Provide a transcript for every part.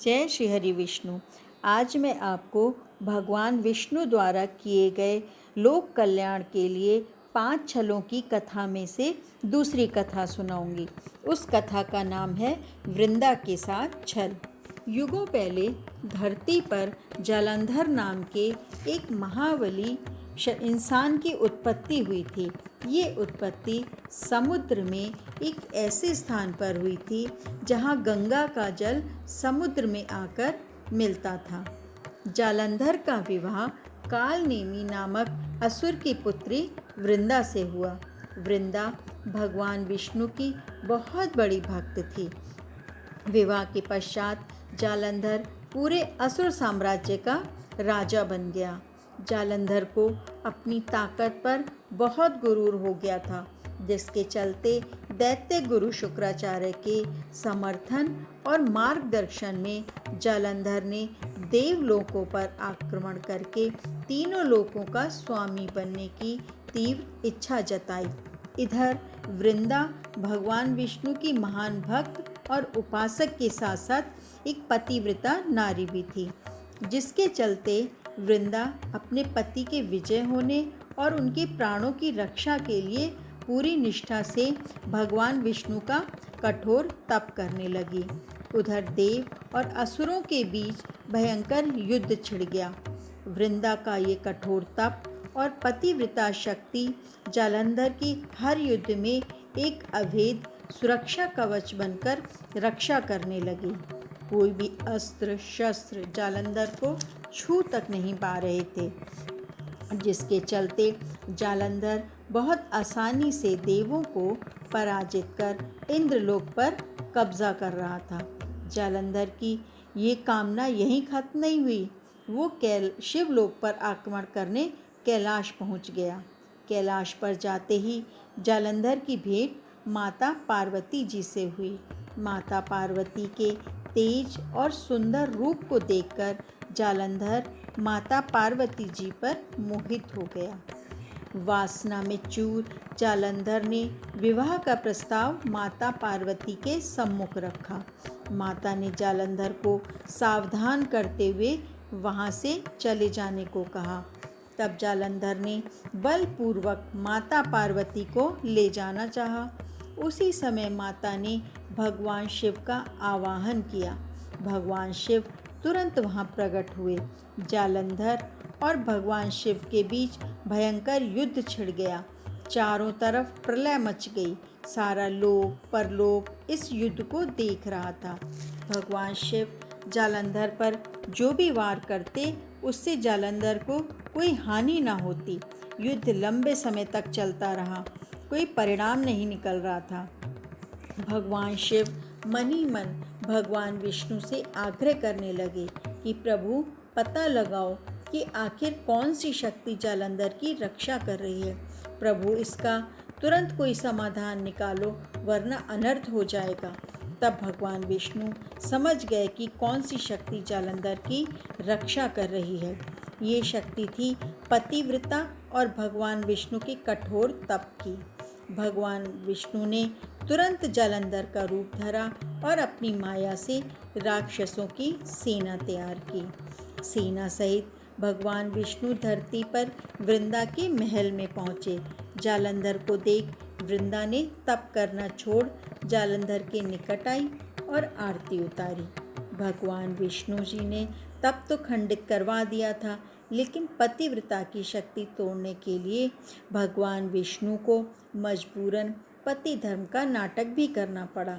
जय श्री हरि विष्णु। आज मैं आपको भगवान विष्णु द्वारा किए गए लोक कल्याण के लिए 5 छलों की कथा में से दूसरी कथा सुनाऊंगी। उस कथा का नाम है वृंदा के साथ छल। युगों पहले धरती पर जालंधर नाम के एक महाबली इंसान की उत्पत्ति हुई थी। ये उत्पत्ति समुद्र में एक ऐसे स्थान पर हुई थी जहाँ गंगा का जल समुद्र में आकर मिलता था। जालंधर का विवाह कालनेमी नामक असुर की पुत्री वृंदा से हुआ। वृंदा भगवान विष्णु की बहुत बड़ी भक्त थी। विवाह के पश्चात जालंधर पूरे असुर साम्राज्य का राजा बन गया। जालंधर को अपनी ताकत पर बहुत गुरूर हो गया था, जिसके चलते दैत्य गुरु शुक्राचार्य के समर्थन और मार्गदर्शन में जालंधर ने देवलोकों पर आक्रमण करके तीनों लोकों का स्वामी बनने की तीव्र इच्छा जताई। इधर वृंदा भगवान विष्णु की महान भक्त और उपासक के साथ साथ एक पतिव्रता नारी भी थी, जिसके चलते वृंदा अपने पति के विजय होने और उनके प्राणों की रक्षा के लिए पूरी निष्ठा से भगवान विष्णु का कठोर तप करने लगी। उधर देव और असुरों के बीच भयंकर युद्ध छिड़ गया। वृंदा का ये कठोर तप और पतिव्रता शक्ति जालंधर की हर युद्ध में एक अभेद सुरक्षा कवच बनकर रक्षा करने लगी। कोई भी अस्त्र शस्त्र जालंधर को छू तक नहीं पा रहे थे, जिसके चलते जालंधर बहुत आसानी से देवों को पराजित कर इंद्रलोक पर कब्जा कर रहा था। जालंधर की ये कामना यहीं खत्म नहीं हुई। वो शिवलोक पर आक्रमण करने कैलाश पहुंच गया। कैलाश पर जाते ही जालंधर की भेंट माता पार्वती जी से हुई। माता पार्वती के तेज और सुंदर रूप को देखकर जालंधर माता पार्वती जी पर मोहित हो गया। वासना में चूर जालंधर ने विवाह का प्रस्ताव माता पार्वती के सम्मुख रखा। माता ने जालंधर को सावधान करते हुए वहां से चले जाने को कहा। तब जालंधर ने बलपूर्वक माता पार्वती को ले जाना चाहा। उसी समय माता ने भगवान शिव का आवाहन किया। भगवान शिव तुरंत वहां प्रकट हुए। जालंधर और भगवान शिव के बीच भयंकर युद्ध छिड़ गया। चारों तरफ प्रलय मच गई। सारा लोक परलोक इस युद्ध को देख रहा था। भगवान शिव जालंधर पर जो भी वार करते, उससे जालंधर को कोई हानि ना होती। युद्ध लंबे समय तक चलता रहा। कोई परिणाम नहीं निकल रहा था। भगवान शिव मन ही मन भगवान विष्णु से आग्रह करने लगे कि प्रभु पता लगाओ कि आखिर कौन सी शक्ति जालंधर की रक्षा कर रही है। प्रभु इसका तुरंत कोई समाधान निकालो, वरना अनर्थ हो जाएगा। तब भगवान विष्णु समझ गए कि कौन सी शक्ति जालंधर की रक्षा कर रही है। ये शक्ति थी पतिव्रता और भगवान विष्णु के कठोर तप की। भगवान विष्णु ने तुरंत जालंधर का रूप धरा और अपनी माया से राक्षसों की सेना तैयार की। सेना सहित भगवान विष्णु धरती पर वृंदा के महल में पहुँचे। जालंधर को देख वृंदा ने तप करना छोड़ जालंधर के निकट आई और आरती उतारी। भगवान विष्णु जी ने तप तो खंडित करवा दिया था, लेकिन पतिव्रता की शक्ति तोड़ने के लिए भगवान विष्णु को मजबूरन पति धर्म का नाटक भी करना पड़ा,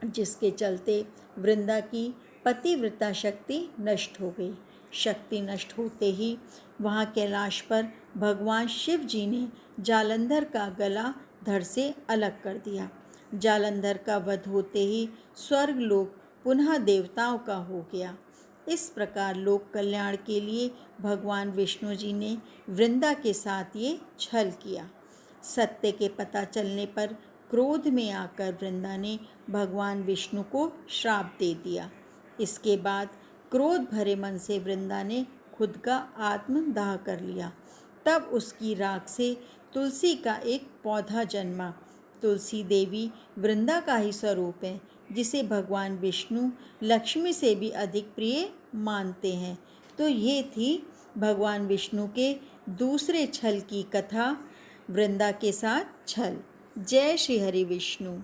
जिसके चलते वृंदा की पतिव्रता शक्ति नष्ट हो गई। शक्ति नष्ट होते ही वहाँ कैलाश पर भगवान शिव जी ने जालंधर का गला धड़ से अलग कर दिया। जालंधर का वध होते ही स्वर्गलोक पुनः देवताओं का हो गया। इस प्रकार लोक कल्याण के लिए भगवान विष्णु जी ने वृंदा के साथ ये छल किया। सत्य के पता चलने पर क्रोध में आकर वृंदा ने भगवान विष्णु को श्राप दे दिया। इसके बाद क्रोध भरे मन से वृंदा ने खुद का आत्मदाह कर लिया। तब उसकी राख से तुलसी का एक पौधा जन्मा। तुलसी देवी वृंदा का ही स्वरूप है, जिसे भगवान विष्णु लक्ष्मी से भी अधिक प्रिय मानते हैं। तो ये थी भगवान विष्णु के दूसरे छल की कथा, वृंदा के साथ छल। जय श्री हरि विष्णु।